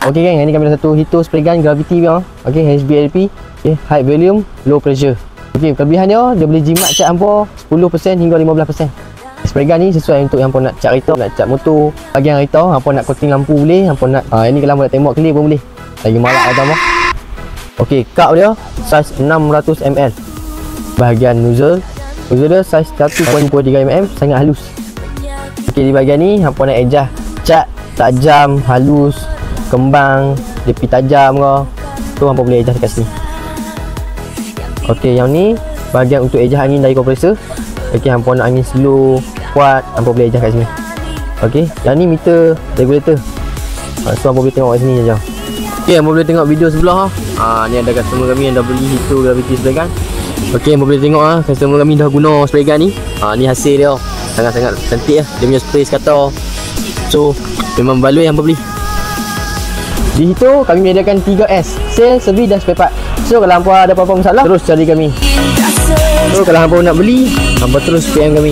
Okey geng, ini kami ada satu Hito spray gun gravity bang. Okey, HBLP. Okey, high volume, low pressure. Okey, kelebihan dia boleh jimat cat hampa 10% hingga 15%. Spray gun ni sesuai untuk yang hampa nak cat kereta, nak cat motor. Bahagian kereta, hampa nak coating lampu boleh, hampa nak ini kalau hampa nak tembak clear pun boleh. Lagi malak atau apa. Okey, cup dia saiz 600 ml. Bahagian nozzle dia saiz 1.23 mm, sangat halus. Okey, di bahagian ni hampa nak adjust cat tajam, halus, kembang, tepi tajam ke, tu hampa boleh adjust dekat sini. Okey, yang ni bahagian untuk adjust angin dari kompresor. Okey, hampa nak angin slow, kuat, hampa boleh adjust kat sini. Okey, yang ni meter regulator. So hampa boleh tengok kat sini saja. Okey, hampa boleh tengok video sebelah ni ada customer kami yang dah beli Hito gravity spray gun. Okey, hampa boleh tengok customer kami dah guna spray gun ni. Ni hasil dia. Sangat-sangat cantik Dia punya spray sekata. So, memang baloi hampa beli. Di Hito kami menyediakan 3S, sale, servis dan spare part. So kalau hampa ada apa-apa masalah, terus cari kami. So kalau hampa nak beli, hampa terus PM kami.